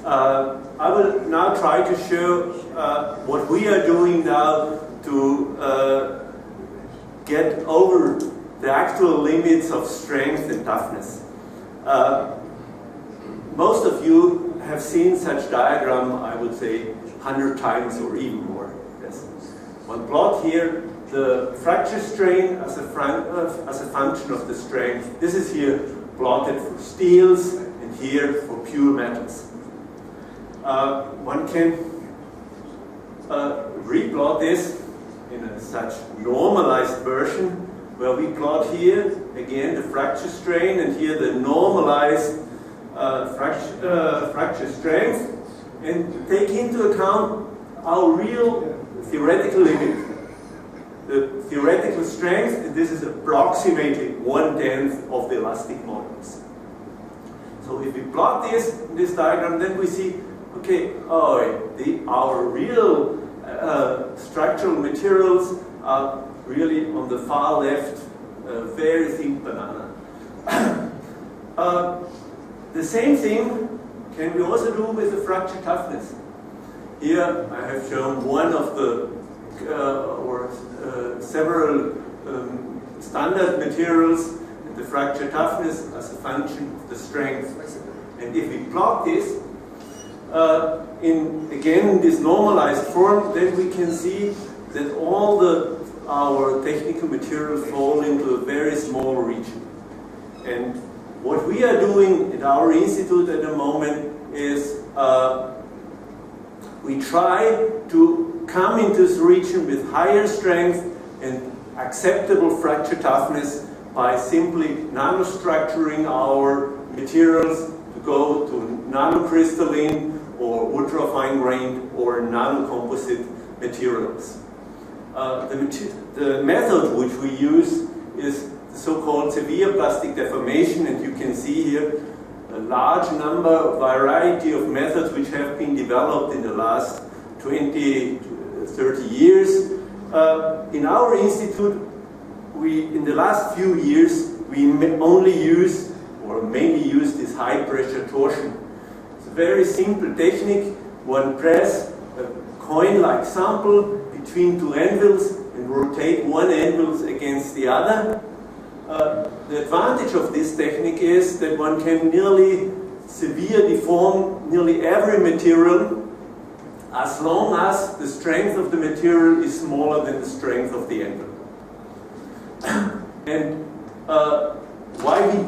I will now try to show what we are doing now to get over the actual limits of strength and toughness. Most of you have seen such diagram, I would say, 100 times or even more. Yes. One plot here, the fracture strain as a function of the strength. This is here plotted for steels and here for pure metals. One can replot this in a such normalized version where we plot here again the fracture strain and here the normalized fracture strength, and take into account our real theoretical limit. The theoretical strength, and this is approximately 1/10 of the elastic modulus. So if we plot this in this diagram, then we see, okay, our real structural materials are really on the far left, very thin banana. The same thing can we also do with the fracture toughness. Here I have shown one of the several standard materials, and the fracture toughness as a function of the strength. And if we plot this in this normalized form, then we can see that all our technical materials fall into a very small region. And what we are doing at our institute at the moment is we try to come into this region with higher strength and acceptable fracture toughness by simply nanostructuring our materials to go to nanocrystalline or ultrafine grained or nanocomposite materials. The method which we use is the so-called severe plastic deformation, and you can see here a large variety of methods which have been developed in the last 20 to 30 years. In our institute, in the last few years, we only use, or mainly use, this high pressure torsion. It's a very simple technique. One press a coin-like sample between two anvils and rotate one anvil against the other. The advantage of this technique is that one can nearly severe deform nearly every material as long as the strength of the material is smaller than the strength of the anvil. And why we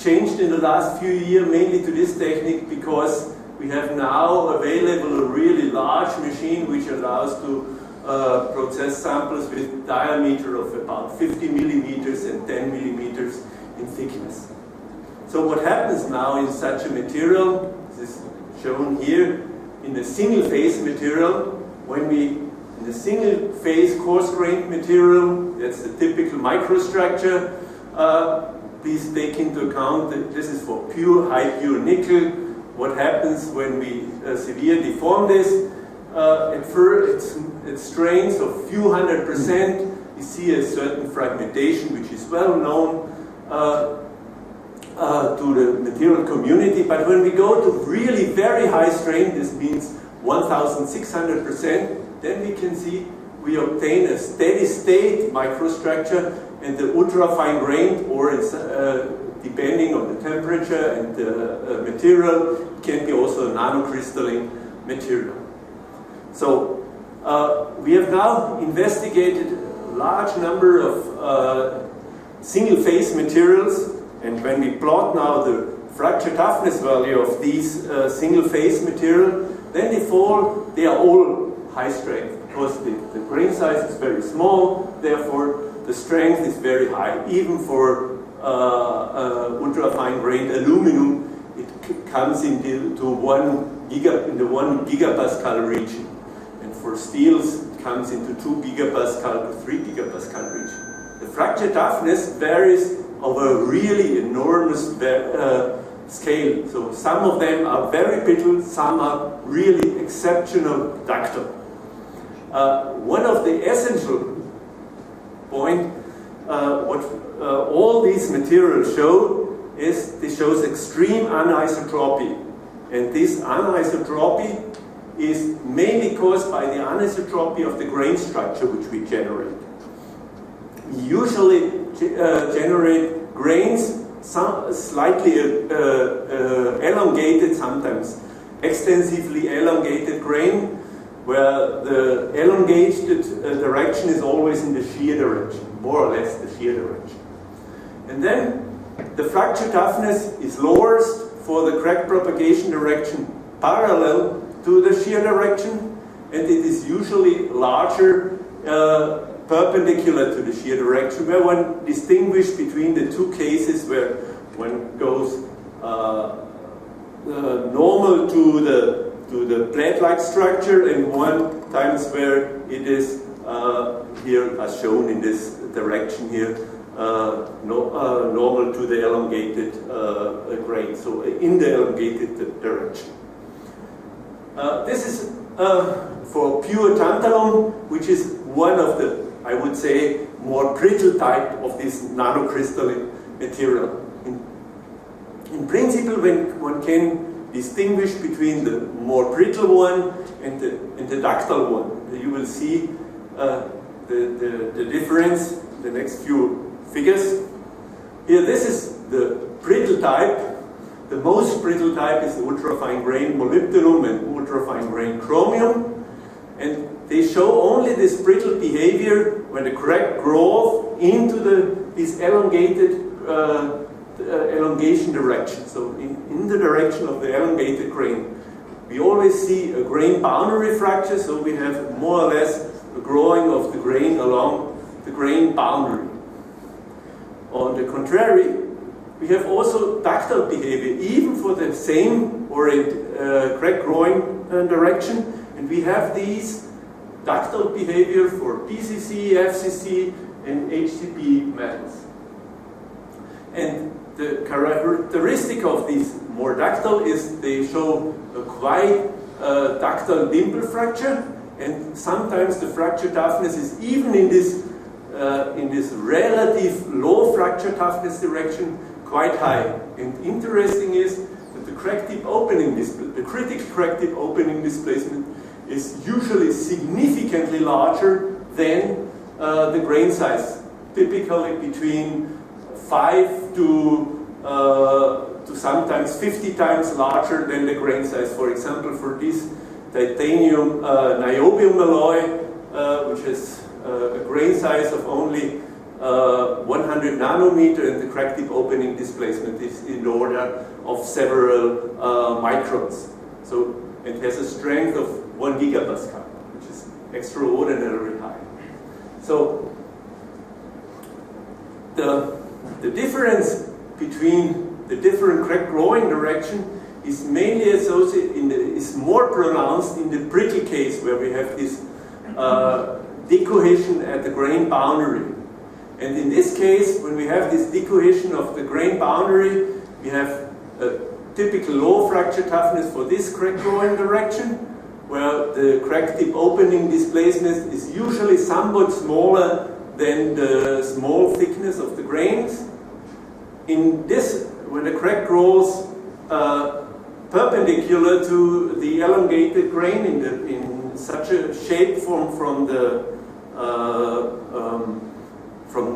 changed in the last few years mainly to this technique, because we have now available a really large machine which allows to process samples with diameter of about 50 millimeters and 10 millimeters in thickness. So what happens now in such a material, this is shown here, in a single phase material, in the single phase coarse-grained material, that's the typical microstructure, please take into account that this is for high pure nickel. What happens when we severe deform this? At first, it strains of few 100%. You see a certain fragmentation, which is well known to the material community. But when we go to really very high strain, this means 1,600%, then we can see we obtain a steady state microstructure, and the ultra-fine grained, or depending on the temperature and the material, can be also a nanocrystalline material. So we have now investigated a large number of single-phase materials, and when we plot now the fracture toughness value of these single-phase material, then they are all high strength, because the grain size is very small, therefore the strength is very high. Even for ultra-fine grained aluminum, it comes into in the 1 gigapascal region. For steels, it comes into 2 gigapascal to 3 gigapascal region. The fracture toughness varies over a really enormous scale. So some of them are very brittle, some are really exceptional ductile. One of the essential points, what all these materials show, is this shows extreme anisotropy. And this anisotropy is mainly caused by the anisotropy of the grain structure which we generate. We usually generate grains slightly elongated, sometimes extensively elongated grain, where the elongated direction is always in the shear direction, more or less the shear direction. And then the fracture toughness is lowest for the crack propagation direction parallel to the shear direction, and it is usually larger perpendicular to the shear direction, where one distinguishes between the two cases where one goes normal to the plate-like structure, and one times where it is here as shown in this direction here, normal to the elongated grain, so in the elongated direction. This is for pure tantalum, which is one of the, I would say, more brittle type of this nanocrystalline material. In principle, when one can distinguish between the more brittle one and the ductile one, you will see the difference in the next few figures. Here, this is the brittle type. The most brittle type is the ultrafine grain molybdenum and ultrafine grain chromium, and they show only this brittle behavior when the crack grows into this elongated elongation direction. So in the direction of the elongated grain, we always see a grain boundary fracture. So we have more or less a growing of the grain along the grain boundary. On the contrary, we have also ductile behavior, even for the same or crack growing direction, and we have these ductile behavior for PCC, FCC, and HCP metals. And the characteristic of these more ductile is they show a quite ductile dimple fracture, and sometimes the fracture toughness is even in this relative low fracture toughness direction quite high. And interesting is that the crack tip opening the critical crack tip opening displacement is usually significantly larger than the grain size, typically between 5 to sometimes 50 times larger than the grain size. For example, for this titanium niobium alloy, which has a grain size of only 100 nanometer, and the crack tip opening displacement is in the order of several microns. So it has a strength of 1 gigapascal, which is extraordinarily high. So the difference between the different crack growing direction is mainly associated is more pronounced in the brittle case, where we have this decohesion at the grain boundary. And in this case, when we have this decohesion of the grain boundary, we have a typical low fracture toughness for this crack growing direction, where the crack tip opening displacement is usually somewhat smaller than the small thickness of the grains. In this, when the crack grows perpendicular to the elongated grain in such a shape from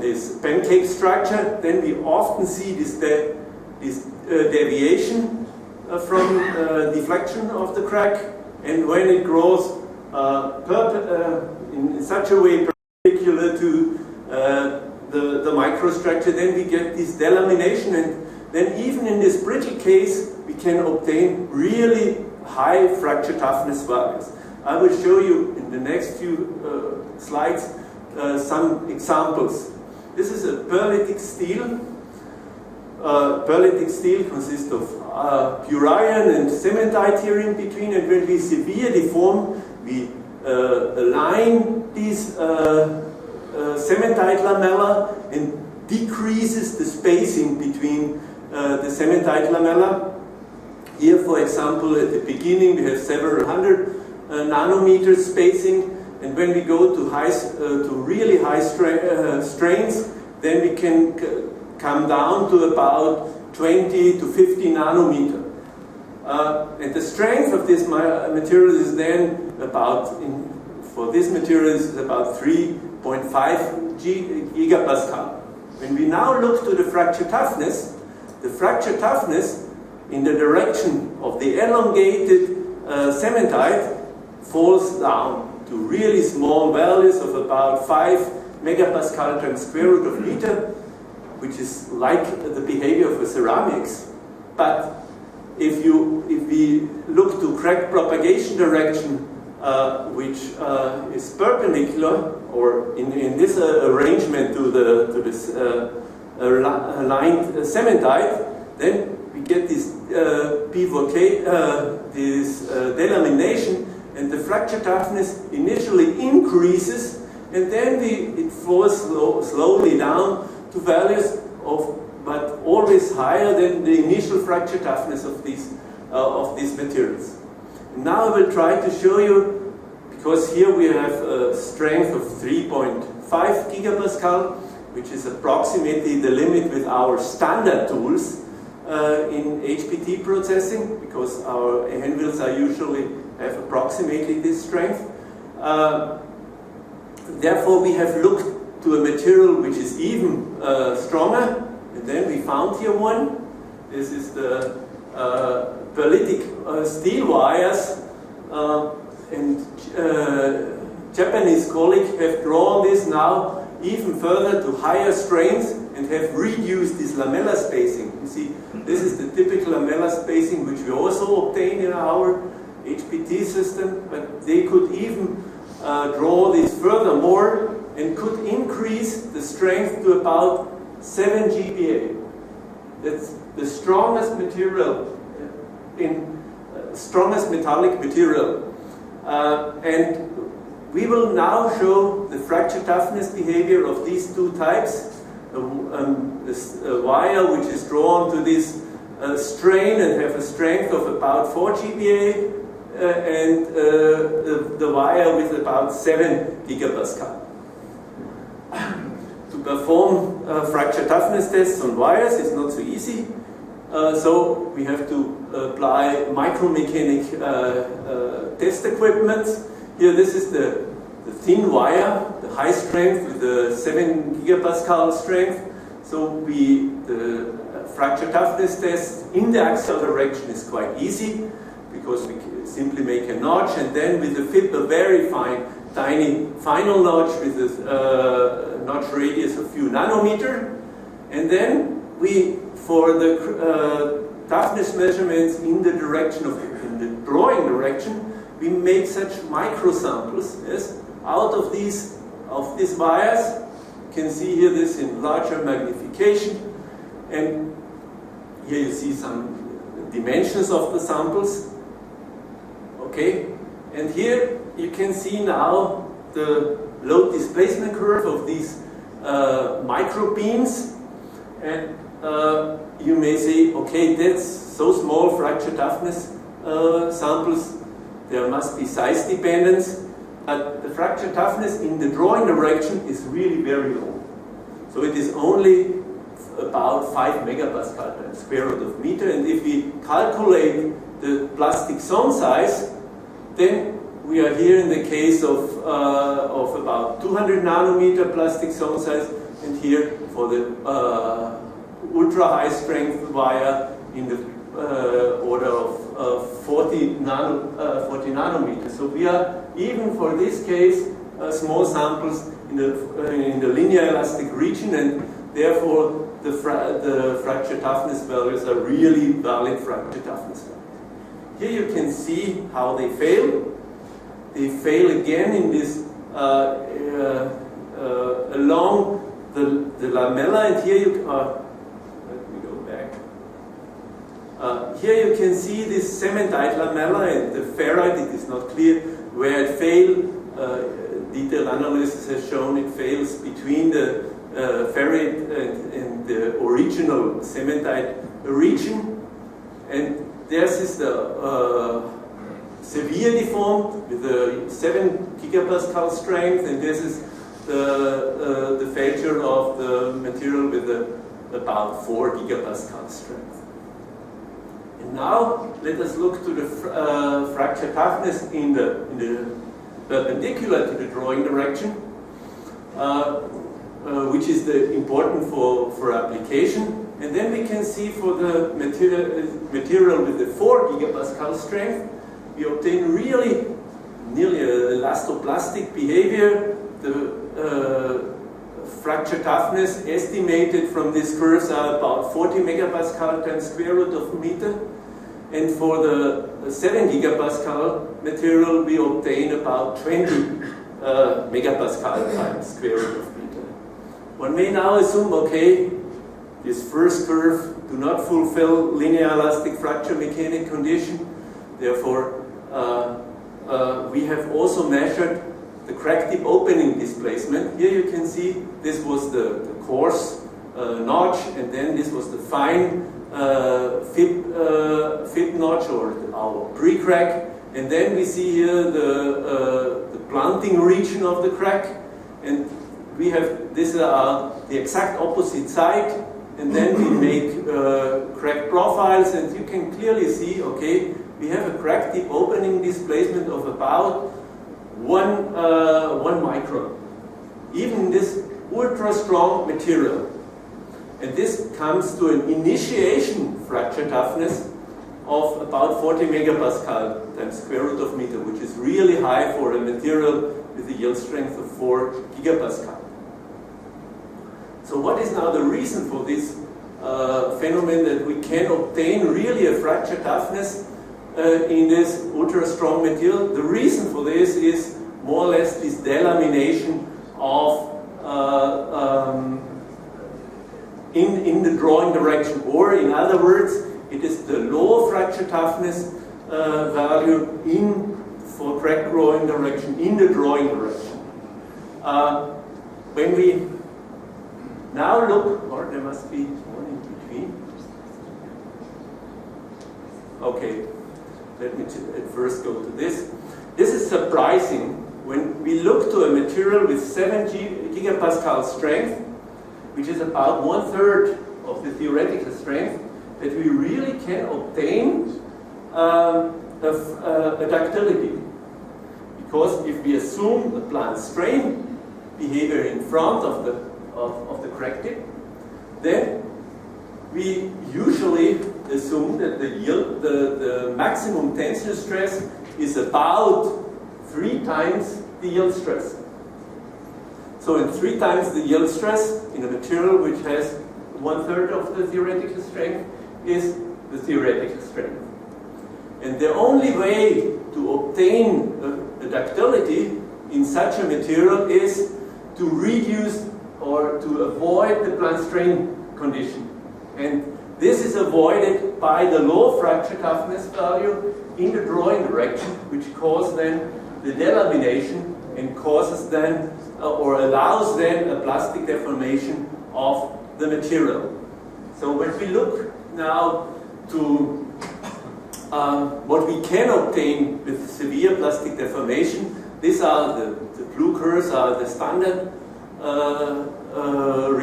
this pancake structure, then we often see this deviation from deflection of the crack. And when it grows in such a way perpendicular to the microstructure, then we get this delamination, and then even in this brittle case, we can obtain really high fracture toughness values. I will show you in the next few slides some examples. This is a pearlitic steel. Pearlitic steel consists of pure iron and cementite here in between, and when we severe deform, we align these cementite lamella and decreases the spacing between the cementite lamella. Here, for example, at the beginning we have several hundred nanometers spacing, and when we go to really high strains, then we can come down to about 20 to 50 nanometer. And the strength of this material is then about, for this material is about 3.5 gigapascal. When we now look to the fracture toughness in the direction of the elongated cementite falls down to really small values of about 5 megapascal times square root of meter, which is like the behavior of the ceramics. But if we look to crack propagation direction, which is perpendicular, or in this arrangement to this aligned cementite, then we get this this delamination, and the fracture toughness initially increases, and then it falls slowly down to values of, but always higher than the initial fracture toughness of these materials. And now I will try to show you, because here we have a strength of 3.5 gigapascal, which is approximately the limit with our standard tools in HPT processing, because our hand wheels are usually have approximately this strength. Therefore, we have looked to a material which is even stronger, and then we found here one. This is the perlitic steel wires, and Japanese colleagues have drawn this now even further to higher strengths and have reduced this lamella spacing. You see, this is the typical lamella spacing which we also obtain in our HPT system, but they could even draw this furthermore and could increase the strength to about 7 GPa. That's the strongest material, strongest metallic material. And we will now show the fracture toughness behavior of these two types. This wire which is drawn to this strain and have a strength of about 4 GPa, and the wire with about 7 gigapascal. To perform fracture toughness tests on wires is not so easy, so we have to apply micromechanic test equipment. Here, this is the thin wire, the high strength with the 7 gigapascal strength. So the fracture toughness test in the axial direction is quite easy, because we simply make a notch, and then with a very fine, tiny final notch with a notch radius of a few nanometer, and then for the toughness measurements in the direction in the drawing direction, we make such micro samples, yes, out of these wires. You can see here this in larger magnification, and here you see some dimensions of the samples. Okay, and here you can see now the load displacement curve of these micro beams, and you may say, okay, that's so small fracture toughness samples, there must be size dependence, but the fracture toughness in the drawing direction is really very low. So it is only about 5 megapascal times square root of meter, and if we calculate the plastic zone size, then we are here in the case of about 200 nanometer plastic zone size, and here for the ultra high strength wire in the order of 40 nanometers. So we are, even for this case, small samples in the linear elastic region, and therefore the fracture toughness values are really valid fracture toughness values. Here you can see how they fail. They fail again in this along the lamella, and here you let me go back. Here you can see this cementite lamella and the ferrite. It is not clear where it failed. Detailed analysis has shown it fails between the ferrite and the original cementite region, and this is the severe deformed with a 7 gigapascal strength, and this is the failure of the material with about 4 gigapascal strength. And Now let us look to the fracture toughness in the perpendicular to the drawing direction, which is important for application. And then we can see for the material with the 4 gigapascal strength, we obtain really nearly elastoplastic behavior. The fracture toughness estimated from these curves are about 40 megapascal times square root of a meter. And for the 7 gigapascal material, we obtain about 20 megapascal times square root of a meter. One may now assume, okay, this first curve do not fulfill linear elastic fracture mechanic condition. Therefore, we have also measured the crack tip opening displacement. Here you can see this was the coarse notch, and then this was the fine fit notch or our pre-crack. And then we see here the blunting region of the crack, and we have this the exact opposite side. And then we make crack profiles, and you can clearly see, okay, we have a crack tip opening displacement of about 1 micron, even in this ultra strong material. And this comes to an initiation fracture toughness of about 40 megapascal times square root of meter, which is really high for a material with a yield strength of 4 gigapascal. So what is now the reason for this phenomenon that we can obtain really a fracture toughness in this ultra strong material? The reason for this is more or less this delamination of in the drawing direction, or in other words, it is the low fracture toughness value for crack drawing direction in the drawing direction. When we now look, or there must be one in between. Okay, let me first go to this. This is surprising. When we look to a material with 7 gigapascal strength, which is about 1/3 of the theoretical strength, that we really can obtain a ductility. Because if we assume the plant strain behavior in front of the crack tip, then we usually assume that the maximum tensile stress is about 3 times the yield stress. So in 3 times the yield stress in a material which has 1/3 of the theoretical strength is the theoretical strength. And the only way to obtain a ductility in such a material is to reduce or to avoid the plant strain condition. And this is avoided by the low fracture toughness value in the drawing direction, which causes then the delamination and causes then or allows then a plastic deformation of the material. So when we look now to what we can obtain with severe plastic deformation, these are the blue curves are the standard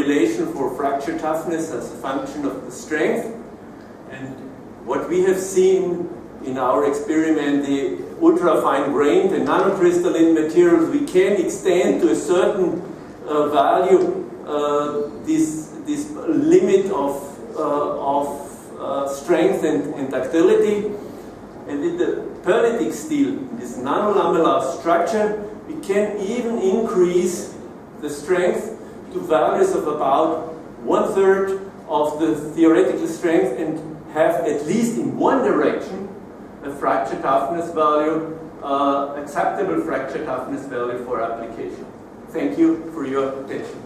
relation for fracture toughness as a function of the strength. And what we have seen in our experiment, the ultra-fine grained and nanocrystalline materials, we can extend to a certain value this limit of strength and ductility. And in the perlitic steel, this nanolamellar structure, we can even increase the strength to values of about 1/3 of the theoretical strength and have at least in one direction a fracture toughness value, acceptable fracture toughness value for application. Thank you for your attention.